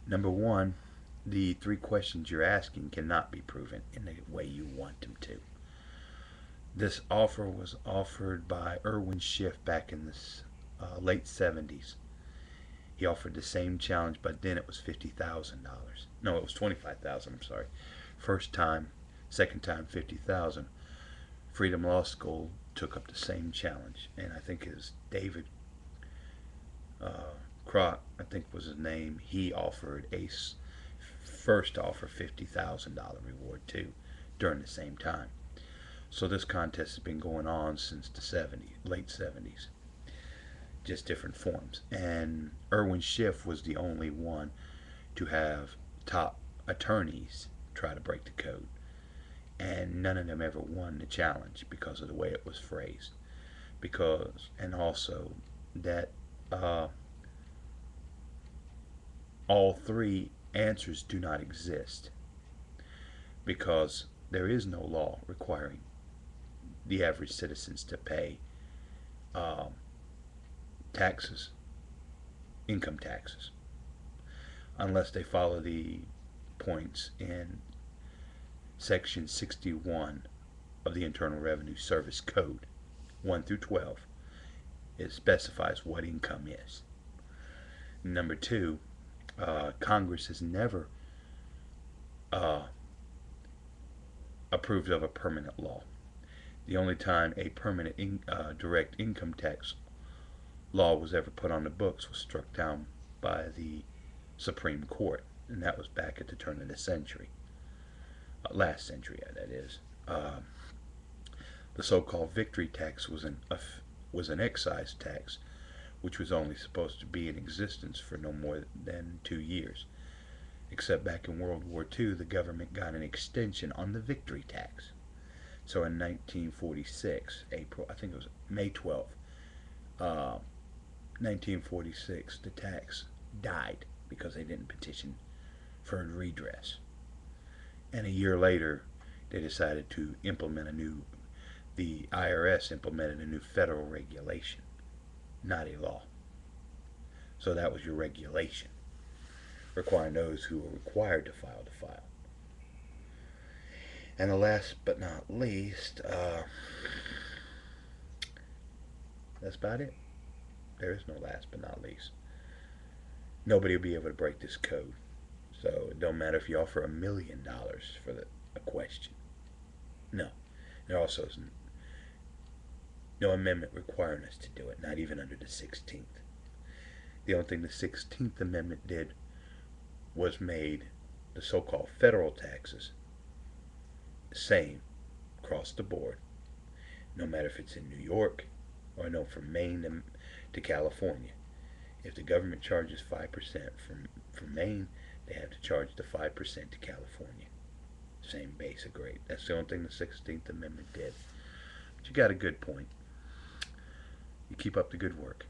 Number one, the three questions you're asking cannot be proven in the way you want them to. This offer was offered by Irwin Schiff back in the late 70s. He offered the same challenge, but then it was $50,000. No, it was 25,000. I'm sorry. First time, second time 50,000. Freedom Law School took up the same challenge, and I think it was David Crock, I think was his name. He offered a first offer $50,000 reward too during the same time. So this contest has been going on since the late 70s, just different forms. And Irwin Schiff was the only one to have top attorneys try to break the code. And none of them ever won the challenge because of the way it was phrased. And also that all three answers do not exist because there is no law requiring the average citizens to pay um, taxes, income taxes, unless they follow the points in Section 61 of the Internal Revenue Service Code 1 through 12. It specifies what income is. Number two, Congress has never uh, approved of a permanent law. The only time a permanent direct income tax law was ever put on the books was struck down by the Supreme Court, and that was back at the turn of the century, last century, that is. The so-called victory tax was an excise tax, which was only supposed to be in existence for no more than 2 years. Except back in World War II, the government got an extension on the victory tax. So in 1946, April, I think it was May 12th, 1946, the tax died because they didn't petition for redress. And a year later, they decided to the IRS implemented a new federal regulation, not a law. So that was your regulation, requiring those who were required to file to file. And the last but not least, that's about it. There is no last but not least. Nobody will be able to break this code. So it don't matter if you offer $1 million for a question. No. There also is no amendment requiring us to do it, not even under the 16th. The only thing the 16th Amendment did was made the so-called federal taxes the same across the board, no matter if it's in New York or no, from Maine to California. If the government charges 5% from Maine, they have to charge the 5% to California. Same basic rate. That's the only thing the 16th Amendment did. But you got a good point. You keep up the good work.